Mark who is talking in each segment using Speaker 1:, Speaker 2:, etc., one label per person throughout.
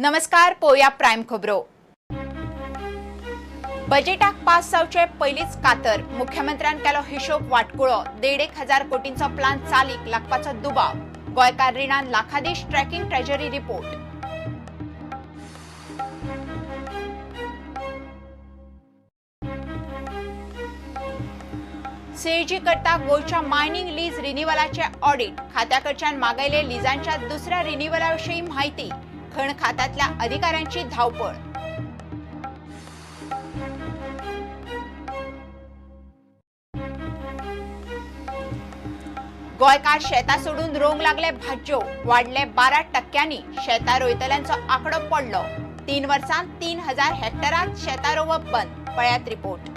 Speaker 1: नमस्कार, पोया प्राइम खबरो। बजेटाक पास जावचे पयलीच कातर मुख्यमंत्र्यान केलो हिशोब वाटकुळो। 1,500 कोटींचो प्लान चालीक लागपाचो दुबाव। गोयकार रिणान लाखादीश ट्रॅकिंग ट्रेजरी रिपोर्ट। सीएजी करता गोयच्या मायनिंग लीज रिन्युअलाचे ऑडिट। खात्याकडच्यान मागयले लिजांच्या दुसऱ्या रिन्युअलाविषयी माहिती। खण खात्यातल्या अधिकाऱ्यांची धावपळ। गोयकार शेता सोडून रोंग लागले भाज्यो। वाढले 12%। शेता रोयतल्यांचो आकडो पडलो। 3 वर्सांत 3000 हेक्टरांत शेता रोवप बंद। पळयात रिपोर्ट।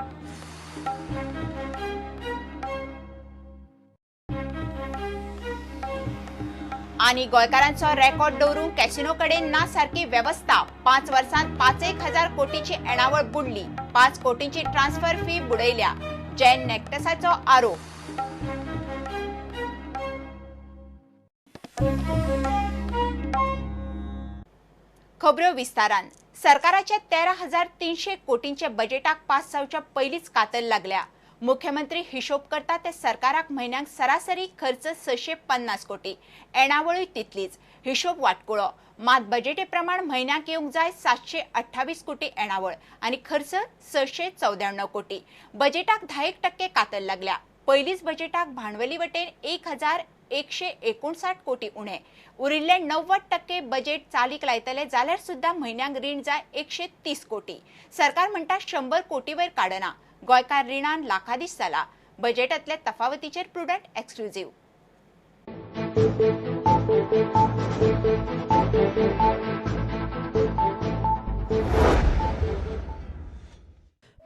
Speaker 1: आणि गोयकारांचो रेकॉर्ड दवरूंक कॅसिनो कडेन ना सारकी व्यवस्था। 5 वर्सांत 5,000 कोटीची येणावळ बुडली। 5 कोटींची ट्रान्सफर फी बुडयल्या। जैन नेक्टसाचो आरोप। खबरो विस्तारान। सरकाराचे 13,300 कोटींचे बजेटाक पास जावच्या पयलीच कातर लागल्या। मुख्यमंत्री हिशोब करता ते सरकाराक महिन्याक सरासरी खर्च 650 कोटी। येणावळूय तितलीच। हिशोब वाटकुळो। मात बजेटे प्रमाण महिन्याक येवंक जाय 728 कोटी येणावळ आणि खर्च 694 कोटी। बजेटाक 10% कातर लागल्या। पयलीच बजेटाक भांडवली वटेन 1,159 कोटी उणे। उरिल्ले 90% बजेट चालीक लायतले जाल्यार सुद्धा महिन्याक रीण जाय 130 कोटी। सरकार म्हणटा 100 कोटी वयर काडना। गोयकार रिणान लाखादीश जाला। बजेटातले तफावतीचेर प्रुडंट एक्सक्लुझिव्ह।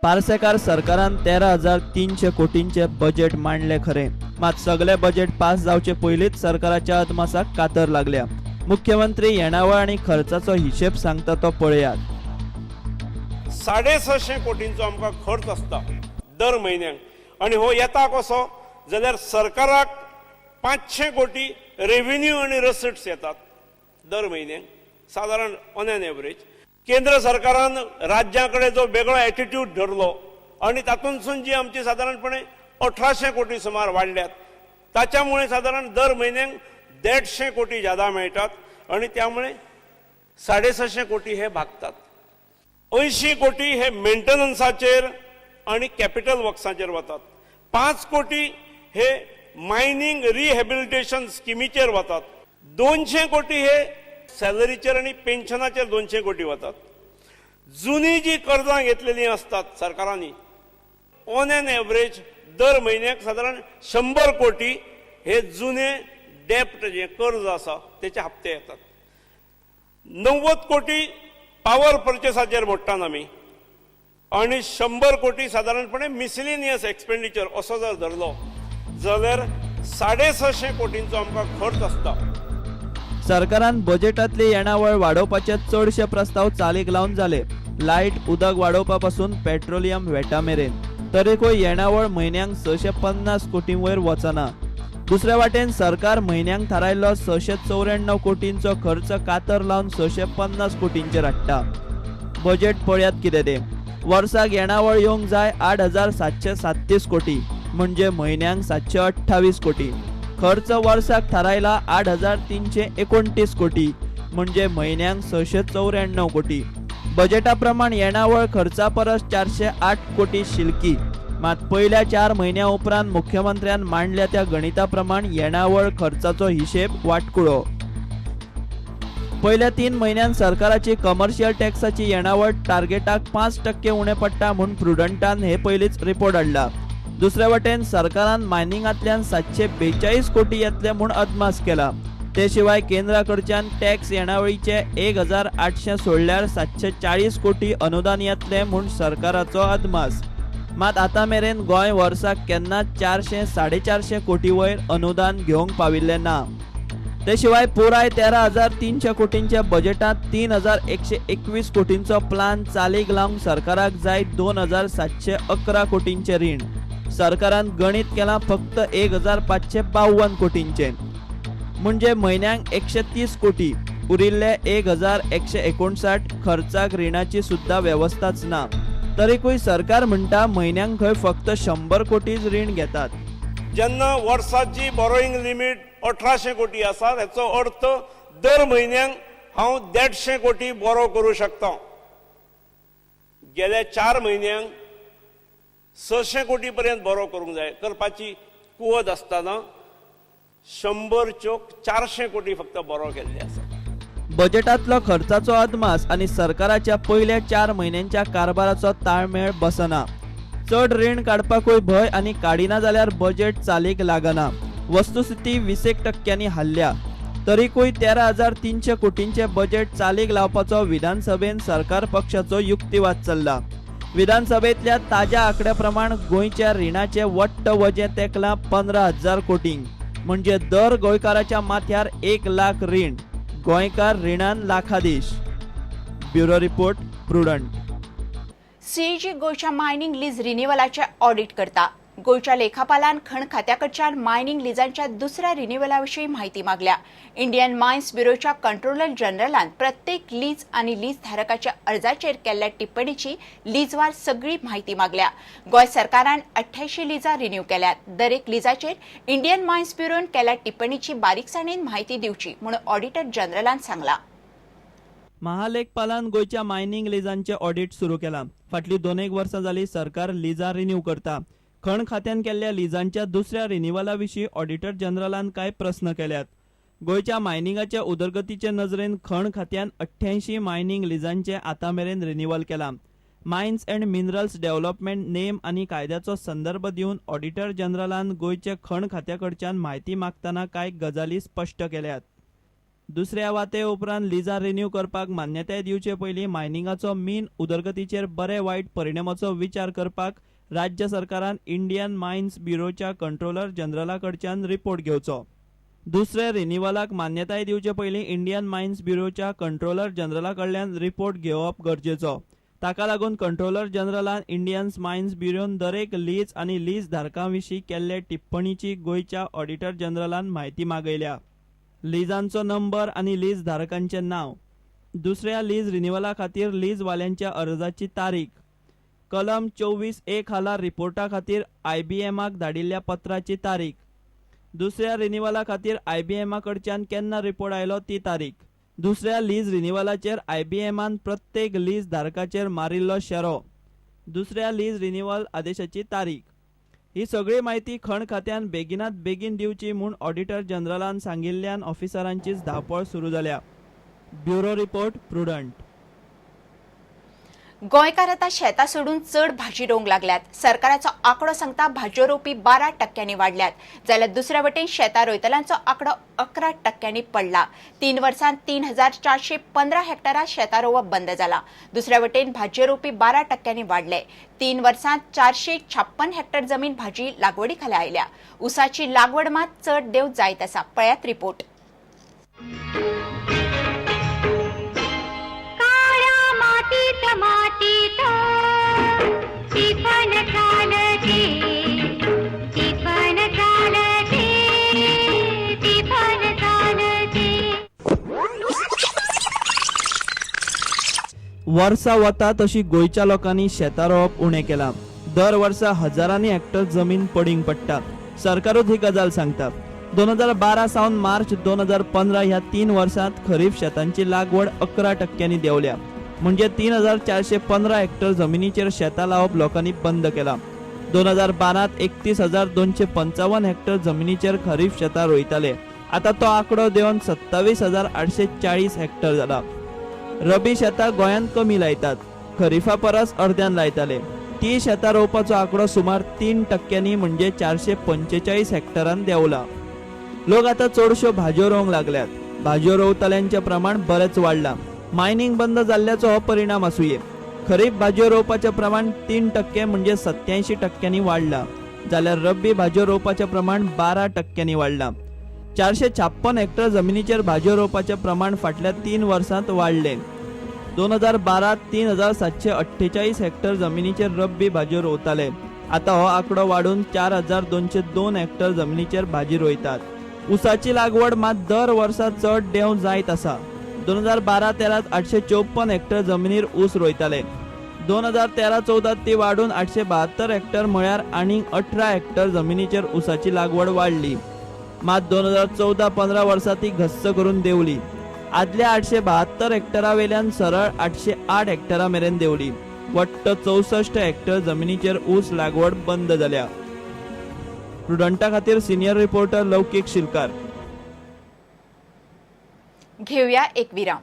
Speaker 2: पार्सेकार सरकारान 13,300 कोटींचे बजेट मांडले खरे, मात सगळे बजेट पास जावचे पयलीच सरकाराच्या अदमासाक कातर लागल्या। मुख्यमंत्री येणावळ आणि खर्चाचो हिशेब सांगता तो पळयात।
Speaker 3: 650 कोटींचो आमकां खर्च आसता दर म्हयन्याक आनी हो येता कसो जाल्यार सरकाराक 500 कोटी रेव्हेन्यू आनी रसिट्स येतात दर म्हयन्याक सादारण ऑन एन एवरेज। केंद्र सरकारान राज्यां जो वेगळो एटिट्यूड धरलो आणि तातूंतसून जी आमची साधारणपणे 1800 कोटी सुमार वाडल्यात। ताच्यामुळे साधारण दर म्हयन्याक 150 कोटी ज्यादा मेळटात आणि त्यामुळे 650 कोटी हे भागतात। 80 कोटी हे मेंटेनन्साचेर आणि कॅपिटल वर्क्साचेर वतात। 5 कोटी हे मायनिंग रिहॅबिलिटेशन स्किमीचेर वतात। 200 कोटी हे सॅलरीचेर आणि पेन्शनाचेर 200 कोटी वतात। जुनी जी कर्जां घेतलेली असतात सरकारांनी ऑन एन एवरेज दर म्हयन्याक साधारण 100 कोटी हे जुने डेप्ट जे कर्ज आसा तेचे हप्ते येतात। 90 कोटी पावर परचेसाचेर मोडटात आमी आणि 100 कोटी साधारणपणे मिसलेनियस एक्सपेंडिचर असो जर धरलो जाल्यार 650 कोटींचो आमकां खर्च आसता।
Speaker 2: सरकारान बजेटातली येणावळ वाडोवपाचे चडशे प्रस्ताव चालीक लावन जाले। लायट उदक वाडोवपा पासून पेट्रोलियम वेटा मेरेन। तरीकूय येणावळ म्हयन्याक 650 कोटी वयर वचना। दुसऱ्या वाटेन सरकार म्हयन्याक थारायल्लो 694 कोटींचो खर्च कातर लावन 650 कोटींचेर हाडटा। बजेट पळयात कितें ते। वर्साक येणावळ येवंक जाय 8,737 कोटी म्हणजे म्हयन्याक 728 कोटी। खर्च वर्साक थारायला 8,329 कोटी म्हणजे म्हयन्याक 694 कोटी। बजेटा प्रमाण येणावळ खर्चा परस 408 कोटी शिल्की। मात पयल्या 4 म्हयन्या उपरांत मुख्यमंत्र्यान मांडल्या त्या गणिता प्रमाण येणावळ खर्चाचो हिशेब वाटकुळो। पयल्या 3 म्हयन्यांत सरकाराची कमर्शियल टॅक्साची येणावळ टार्गेटाक 5% उणे पडटा म्हूण प्रुडंटान हे पयलीच रिपोर्ट हाडला। दुसऱ्या वटेन सरकारान मायनिंगांतल्यान 742 कोटी येतले म्हूण अदमास केला। ते शिवाय केंद्राकडच्यान टॅक्स येणावळीचे 1,800 सोडल्यार 740 कोटी अनुदान येतले म्हूण सरकाराचो अदमास। मात आतां मेरेन गोंय वर्साक केन्नाच 400-450 कोटी वयर अनुदान घेवंक पाविल्ले ना। ते शिवाय पुराय 13,300 कोटींच्या बजेटात 3,121 कोटींचो प्लान चालीक लावंक सरकाराक जाय 2,711 कोटींचे रीण। सरकारान गणित केला फक्त 1,552 कोटींचे। म्हणजे म्हयन्याक 130 कोटी उरिल्ले 1159 खर्चाक रिणाची सुद्धा व्यवस्थाच ना. तरीकूय सरकार म्हणटा म्हयन्यांक खंय फक्त 100 कोटीच रीण घेतात.
Speaker 3: जेन्ना वर्साची बॉरोईंग लिमीट 1800 कोटी आसा हाचो अर्थ दर म्हयन्याक हांव 150 कोटी बोरो करूं शकता. गेल्या 4 म्हयन्यांक 600 कोटी पर्यंत बोरो करूंक जाय. करपाची कुवत आसतना 100 चोक 400 कोटी फक्त बोरो केल्ले आसा.
Speaker 2: बजेटांतलो खर्चाचो अदमास आनी सरकाराच्या पयल्या 4 म्हयन्यांच्या कारभाराचो ताळमेळ बसना. चड रीण काडपाकूय भंय आनी काडिना जाल्यार बजेट चालीक लागना. वस्तुस्थिती 20% हाल्ल्या. तरीकूय 13,300 कोटींचे बजेट चालीक लावपाचो विधानसभेन सरकार पक्षाचो युक्तिवाद चल्ला. विधानसभेतल्या ताज्या आंकड्या प्रमाण गोंयच्या रिणाचे वट्ट वजें तेंकलां 15,000 कोटींक. म्हणजे दर गोंयकाराच्या माथ्यार 1 लाख रीण. गोंयकार रिणान लाखादीश. Bureau report Prudent.
Speaker 1: सीएजी गोयच्या मायनिंग लीज रिन्युअलाचे ऑडिट करता. गोयच्या लेखापालान खण खात्याकडच्यान मायनिंग लिजांच्या दुसऱ्या रिन्युअलाविशीं माहिती मागल्या. इंडियन मायन्स ब्युरोच्या कंट्रोलर जनरलान प्रत्येक लीज आनी लीज धारकाच्या अर्जाचेर केल्ल्या टिप्पणीची लीजवार सगळी माहिती मागल्या. गोंय सरकारान 88 लिजा रिन्यू केल्यात. दरेक लिजाचेर इंडियन मायन्स ब्युरोन केल्ल्या टिप्पणीची बारीकसाणेन माहिती दिवची म्हणून ऑडिटर जनरलान सांगला.
Speaker 2: महालेखपालान गोयच्या मायनिंग लिजांचे ऑडिट सुरू केला. फाटली 2 वर्सां जाली सरकार लिजा रिन्यू करता. खण खात्यान केल्ल्या लिजांच्या दुसऱ्या रिन्युअला विशीं ऑडिटर जनरलान कांय प्रस्न केल्यात. गोयच्या मायनिंगाच्या उदरगतीचे नजरेन खण खात्यान 88 मायनिंग लिजांचे आतां मेरेन रिन्युअल केला. Mines and minerals development name आनी कायद्याचो संदर्भ दिवन ऑडिटर जनरलान गोयचे खण खात्याकडच्यान म्हायती मागतना कांय गजाली स्पश्ट केल्यात. दुसऱ्या वाते उपरांत लिजा रिन्यू करपाक मान्यताय दिवचे पयलीं मायनिंगाचो मीन उदरगतीचेर बरे वायट परिणामाचो विचार करपाक राज्य सरकारान इंडियन मायन्स ब्युरोच्या कंट्रोलर जनरला कडच्यान रिपोर्ट घेवचो. दुसरे रिन्युअलाक मान्यताय दिवचे पयलीं इंडियन मायन्स ब्युरोच्या कंट्रोलर जनरला कडल्यान रिपोर्ट घेवप गरजेचो. ताका लागून कंट्रोलर जनरलान इंडियन मायन्स ब्युरोन दरेक लीज आनी लीज धारकां विशीं केल्ले टिप्पणीची गोयच्या ऑडिटर जनरलान म्हायती मागयल्या. लिजांचो नंबर आनी लीज धारकांचे नाव. दुसऱ्या लीज रिन्युअला खातीर लीज वाल्यांच्या अर्जाची तारीख. कलम 24(1) खाला रिपोर्टा खातीर IBMक धाडिल्ल्या पत्राची तारीख. दुसऱ्या रिन्युअला खातीर IBM कडच्यान केन्ना रिपोर्ट आयलो ती तारीख. दुसऱ्या लीज रिन्युअलाचेर IBMन प्रत्येक लीज धारकाचेर मारिल्लो शेरो. दुसऱ्या लीज रिन्युअल आदेशाची तारीख. ही सगळी माहिती खण खात्यान बेगिनात बेगीन दिवची म्हूण ऑडिटर जनरलान सांगिल्ल्यान ऑफिसरांचीच धांवपळ सुरू जाल्या. Bureau report prudent.
Speaker 1: गोंयकार आतां शेतां सोडून चड भाजी रोवंक लागल्यात. सरकाराचो आंकडो सांगता भाजयो रोवपी 12% वाडल्यात जाल्यार दुसऱ्या वटेन शेतां रोयतल्यांचो आंकडो 11% पडला. 3 वर्सांत 3,415 हेक्टरां शेतां रोवप बंद जाला. दुसऱ्या वटेन भाजयो रोवपी 12% वाडले. 3 वर्सांत 456 हेक्टर जमीन भाजी लागवडी खाला आयल्या. उसाची लागवड मात चड देंव जायत आसा. पळयात रिपोर्ट.
Speaker 2: वर्सा वता तशी गोयच्या लोकांनी शेतां रोवप उणें केलां. दर वर्सा हजारांनी हेक्टर जमीन पडींग पडटा. सरकारूच ही गजाल सांगता. 2012 सावन मार्च 2015 ह्या 3 वर्सांत खरीप शेतांची लागवड 11% देंवल्या. म्हणजे 3,415 हेक्टर जमिनीचेर शेतां लावप लोकांनी बंद केला. 2012त 31,255 हेक्टर जमिनीचेर खरीप शेतां रोयताले. आता तो आंकडो देंवन 27,840 हेक्टर जाला. रबी शेतां गोंयांत कमी लायतात. खरीफा परस अर्द्यान लायताले. ती शेतां रोवपाचो आंकडो सुमार 3% म्हणजे 445 हेक्टरांत देंवला. लोक आता चडश्यो भाजयो रोवंक लागल्यात. भाजयो रोवतल्यांचें प्रमाण बरेच वाडलां. मायनिंग बंद जाल्ल्याचो हो परिणाम आसूये. खरीप भाजयो रोवपाचें प्रमाण 3% म्हणजे 87% वाडलां. जाल्यार रब्बी भाजयो रोवपाचें प्रमाण 12% वाडलां. 456 हेक्टर जमिनीचेर भाजयो रोवपाचें प्रमाण फाटल्या 3 वर्सांत वाडलें. 2012त 3,748 हेक्टर जमिनीचेर रब्बी भाजयो रोवताले. आता हो आंकडो वाडून 4,202 हेक्टर जमिनीचेर भाजी रोयतात. उसाची लागवड मात दर वर्सा चड देंव जायत आसा. 2012-13 854 हेक्टर जमिनीर ऊस रोयताले. 2013-14 ती वाढून 872 हेक्टर म्हळ्यार आनीक 18 हेक्टर जमिनीचेर ऊसाची लागवड वाडली. मात 2014-15 वर्सा ती घस्स करून देंवली. आदल्या 872 हेक्टरा वेल्यान सरळ 808 हेक्टरा मेरेन देंवली. वट्ट 64 हेक्टर जमिनीचेर ऊस लागवड बंद जाल्या. प्रुडंटा खातीर सिनियर रिपोर्टर लौकिक शिलकार.
Speaker 1: घेऊया एक विराम.